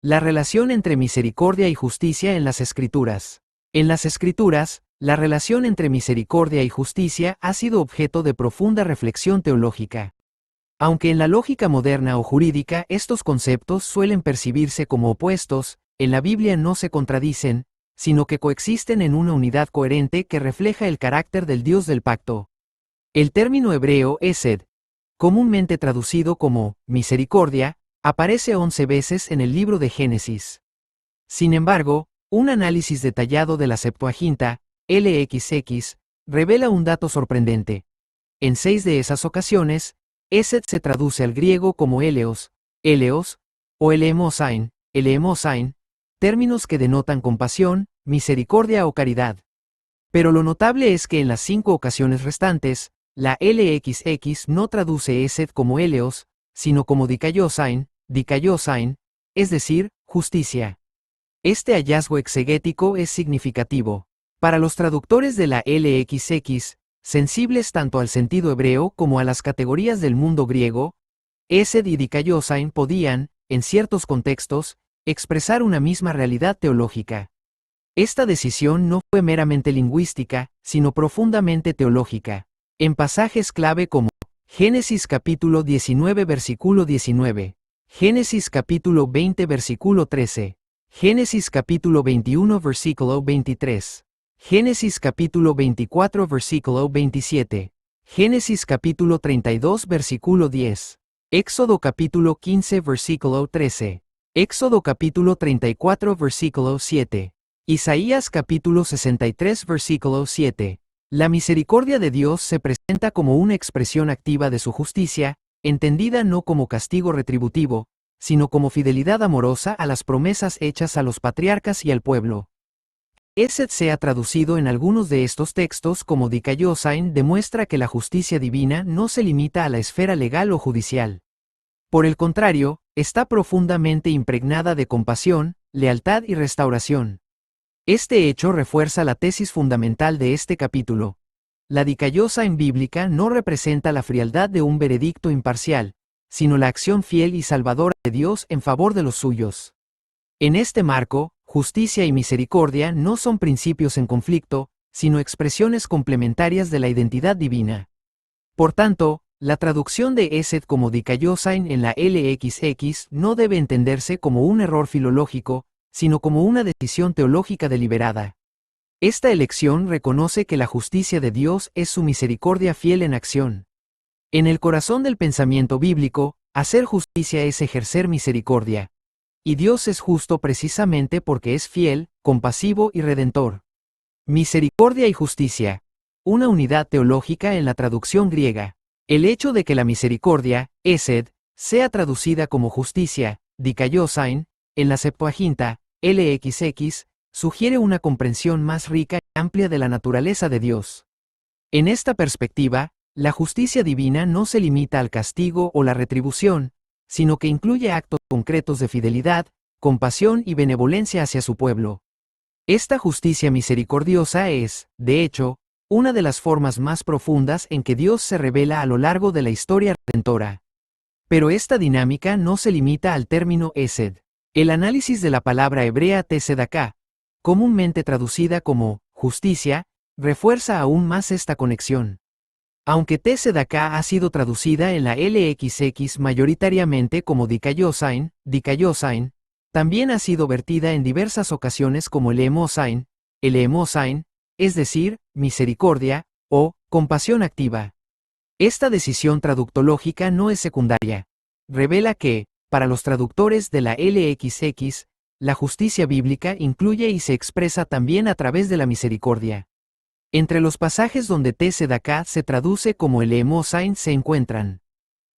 La relación entre misericordia y justicia en las Escrituras. En las Escrituras, la relación entre misericordia y justicia ha sido objeto de profunda reflexión teológica. Aunque en la lógica moderna o jurídica estos conceptos suelen percibirse como opuestos, en la Biblia no se contradicen, sino que coexisten en una unidad coherente que refleja el carácter del Dios del pacto. El término hebreo hesed, comúnmente traducido como misericordia, aparece 11 veces en el libro de Génesis. Sin embargo, un análisis detallado de la Septuaginta, LXX, revela un dato sorprendente. En 6 de esas ocasiones, hesed se traduce al griego como eleos, o eleemosain, términos que denotan compasión, misericordia o caridad. Pero lo notable es que en las 5 ocasiones restantes, la LXX no traduce hesed como eleos, sino como dikaiosain, es decir, justicia. Este hallazgo exegético es significativo. Para los traductores de la LXX, sensibles tanto al sentido hebreo como a las categorías del mundo griego, hesed y dikaiosain podían, en ciertos contextos, expresar una misma realidad teológica. Esta decisión no fue meramente lingüística, sino profundamente teológica. En pasajes clave como Génesis capítulo 19 versículo 19, Génesis capítulo 20 versículo 13, Génesis capítulo 21 versículo 23, Génesis capítulo 24 versículo 27, Génesis capítulo 32 versículo 10, Éxodo capítulo 15 versículo 13, Éxodo capítulo 34 versículo 7, Isaías capítulo 63 versículo 7. La misericordia de Dios se presenta como una expresión activa de su justicia, entendida no como castigo retributivo, sino como fidelidad amorosa a las promesas hechas a los patriarcas y al pueblo. Hesed sea traducido en algunos de estos textos como dikaiosain demuestra que la justicia divina no se limita a la esfera legal o judicial. Por el contrario, está profundamente impregnada de compasión, lealtad y restauración. Este hecho refuerza la tesis fundamental de este capítulo. La dikaiosain bíblica no representa la frialdad de un veredicto imparcial, sino la acción fiel y salvadora de Dios en favor de los suyos. En este marco, justicia y misericordia no son principios en conflicto, sino expresiones complementarias de la identidad divina. Por tanto, la traducción de hesed como dikaiosain en la LXX no debe entenderse como un error filológico, sino como una decisión teológica deliberada. Esta elección reconoce que la justicia de Dios es su misericordia fiel en acción. En el corazón del pensamiento bíblico, hacer justicia es ejercer misericordia. Y Dios es justo precisamente porque es fiel, compasivo y redentor. Misericordia y justicia. Una unidad teológica en la traducción griega. El hecho de que la misericordia, hesed, sea traducida como justicia, dikaiosain, en la Septuaginta, LXX, sugiere una comprensión más rica y amplia de la naturaleza de Dios. En esta perspectiva, la justicia divina no se limita al castigo o la retribución, sino que incluye actos concretos de fidelidad, compasión y benevolencia hacia su pueblo. Esta justicia misericordiosa es, de hecho, una de las formas más profundas en que Dios se revela a lo largo de la historia redentora. Pero esta dinámica no se limita al término hesed. El análisis de la palabra hebrea tzedaká, comúnmente traducida como justicia, refuerza aún más esta conexión. Aunque tzedaká ha sido traducida en la LXX mayoritariamente como dikaiosain, también ha sido vertida en diversas ocasiones como eleemosain, es decir, misericordia, o compasión activa. Esta decisión traductológica no es secundaria. Revela que, para los traductores de la LXX, la justicia bíblica incluye y se expresa también a través de la misericordia. Entre los pasajes donde tzedaká se traduce como eleemosain se encuentran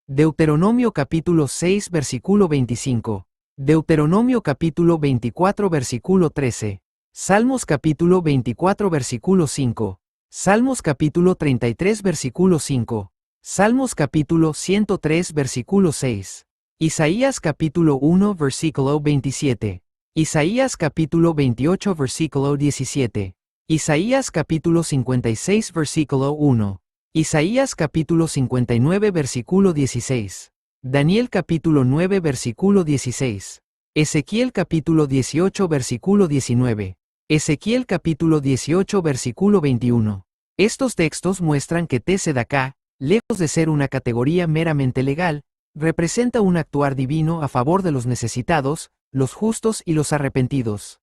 Deuteronomio capítulo 6 versículo 25, Deuteronomio capítulo 24 versículo 13, Salmos capítulo 24 versículo 5, Salmos capítulo 33 versículo 5, Salmos capítulo 103 versículo 6, Isaías capítulo 1 versículo 27, Isaías capítulo 28 versículo 17, Isaías capítulo 56 versículo 1, Isaías capítulo 59 versículo 16, Daniel capítulo 9 versículo 16, Ezequiel capítulo 18 versículo 19. Ezequiel capítulo 18 versículo 21. Estos textos muestran que Tzedaká, lejos de ser una categoría meramente legal, representa un actuar divino a favor de los necesitados, los justos y los arrepentidos.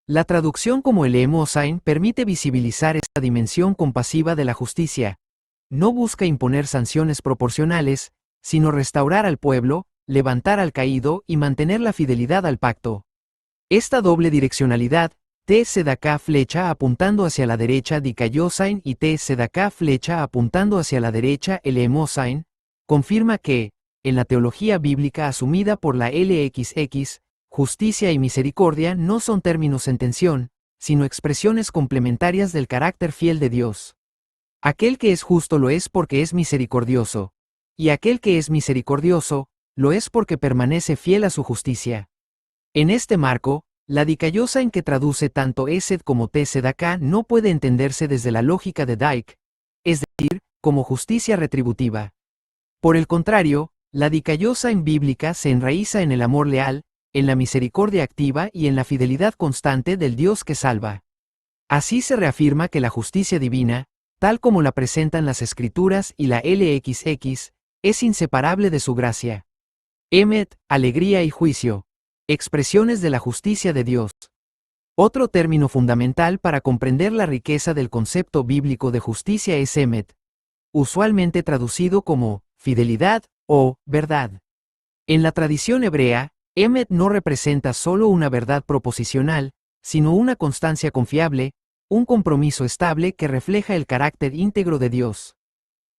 La traducción como el Emosain permite visibilizar esta dimensión compasiva de la justicia. No busca imponer sanciones proporcionales, sino restaurar al pueblo, levantar al caído y mantener la fidelidad al pacto. Esta doble direccionalidad, Tzedaká flecha apuntando hacia la derecha Dikayosain y Tzedaká flecha apuntando hacia la derecha el Emosain, confirma que, en la teología bíblica asumida por la LXX, justicia y misericordia no son términos en tensión, sino expresiones complementarias del carácter fiel de Dios. Aquel que es justo lo es porque es misericordioso, y aquel que es misericordioso, lo es porque permanece fiel a su justicia. En este marco, la Dikayosain que traduce tanto Esed como Tzedaká no puede entenderse desde la lógica de Dyke, es decir, como justicia retributiva. Por el contrario, la Dikayosain bíblica se enraiza en el amor leal, en la misericordia activa y en la fidelidad constante del Dios que salva. Así se reafirma que la justicia divina, tal como la presentan las Escrituras y la LXX, es inseparable de su gracia. Emet, alegría y juicio. Expresiones de la justicia de Dios. Otro término fundamental para comprender la riqueza del concepto bíblico de justicia es Emet, usualmente traducido como fidelidad o verdad. En la tradición hebrea, Emet no representa solo una verdad proposicional, sino una constancia confiable, un compromiso estable que refleja el carácter íntegro de Dios.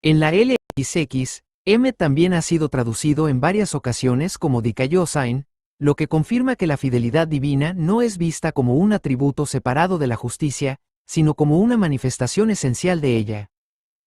En la LXX, Emet también ha sido traducido en varias ocasiones como Dikayosain, lo que confirma que la fidelidad divina no es vista como un atributo separado de la justicia, sino como una manifestación esencial de ella.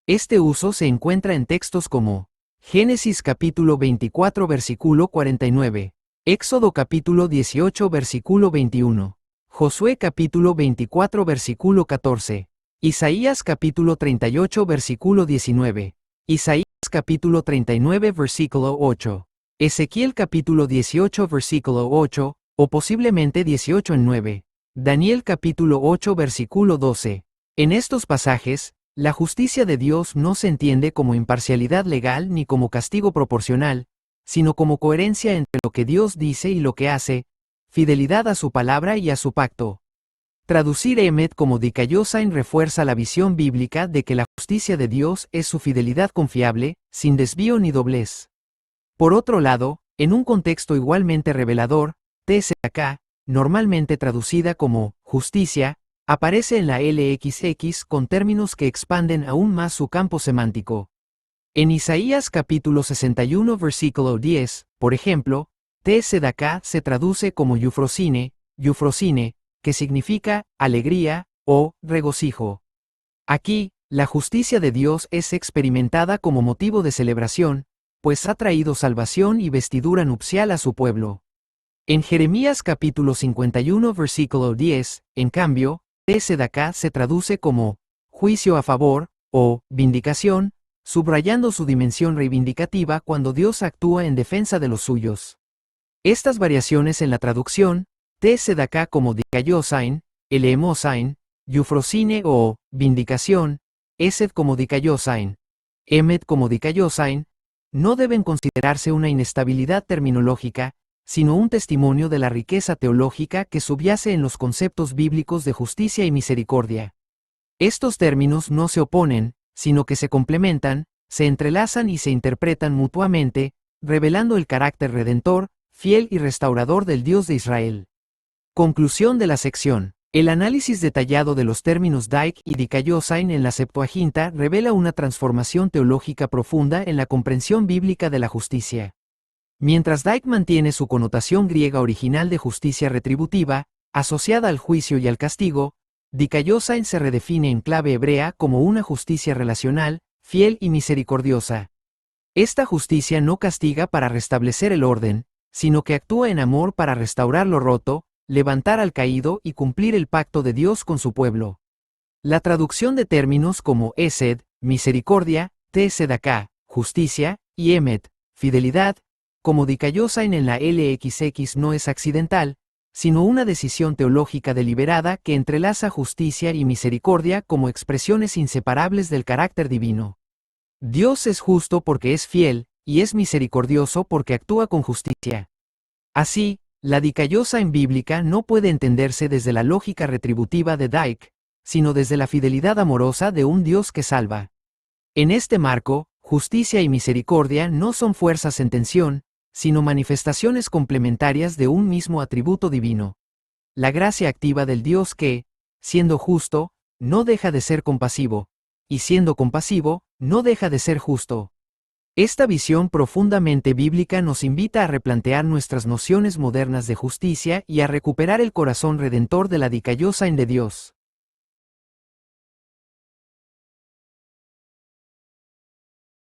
Este uso se encuentra en textos como Génesis capítulo 24 versículo 49, Éxodo capítulo 18 versículo 21, Josué capítulo 24 versículo 14, Isaías capítulo 38 versículo 19, Isaías capítulo 39 versículo 8, Ezequiel capítulo 18 versículo 8, o posiblemente 18 en 9, Daniel capítulo 8 versículo 12. En estos pasajes, la justicia de Dios no se entiende como imparcialidad legal ni como castigo proporcional, sino como coherencia entre lo que Dios dice y lo que hace, fidelidad a su palabra y a su pacto. Traducir Emet como Dikayosain refuerza la visión bíblica de que la justicia de Dios es su fidelidad confiable, sin desvío ni doblez. Por otro lado, en un contexto igualmente revelador, Tzedaká, normalmente traducida como justicia, aparece en la LXX con términos que expanden aún más su campo semántico. En Isaías capítulo 61 versículo 10, por ejemplo, Tzedaká se traduce como Yufrosine, que significa alegría o regocijo. Aquí, la justicia de Dios es experimentada como motivo de celebración, pues ha traído salvación y vestidura nupcial a su pueblo. En Jeremías capítulo 51 versículo 10, en cambio, Tzedaká se traduce como juicio a favor, o vindicación, subrayando su dimensión reivindicativa cuando Dios actúa en defensa de los suyos. Estas variaciones en la traducción, Tzedaká como Dikayosain, el Emosain, Yufrosine o vindicación, Esed como Dikayosain, Emet como Dikayosain, no deben considerarse una inestabilidad terminológica, sino un testimonio de la riqueza teológica que subyace en los conceptos bíblicos de justicia y misericordia. Estos términos no se oponen, sino que se complementan, se entrelazan y se interpretan mutuamente, revelando el carácter redentor, fiel y restaurador del Dios de Israel. Conclusión de la sección. El análisis detallado de los términos Dyke y Dikayosain en la Septuaginta revela una transformación teológica profunda en la comprensión bíblica de la justicia. Mientras Dyke mantiene su connotación griega original de justicia retributiva, asociada al juicio y al castigo, Dikayosain se redefine en clave hebrea como una justicia relacional, fiel y misericordiosa. Esta justicia no castiga para restablecer el orden, sino que actúa en amor para restaurar lo roto, levantar al caído y cumplir el pacto de Dios con su pueblo. La traducción de términos como Esed, misericordia, Tzedaká, justicia, y Emet, fidelidad, como Dikaiosain en la LXX no es accidental, sino una decisión teológica deliberada que entrelaza justicia y misericordia como expresiones inseparables del carácter divino. Dios es justo porque es fiel, y es misericordioso porque actúa con justicia. Así, la Dikaiosain bíblica no puede entenderse desde la lógica retributiva de Dyke, sino desde la fidelidad amorosa de un Dios que salva. En este marco, justicia y misericordia no son fuerzas en tensión, sino manifestaciones complementarias de un mismo atributo divino. La gracia activa del Dios que, siendo justo, no deja de ser compasivo, y siendo compasivo, no deja de ser justo. Esta visión profundamente bíblica nos invita a replantear nuestras nociones modernas de justicia y a recuperar el corazón redentor de la Dikaiosain de Dios.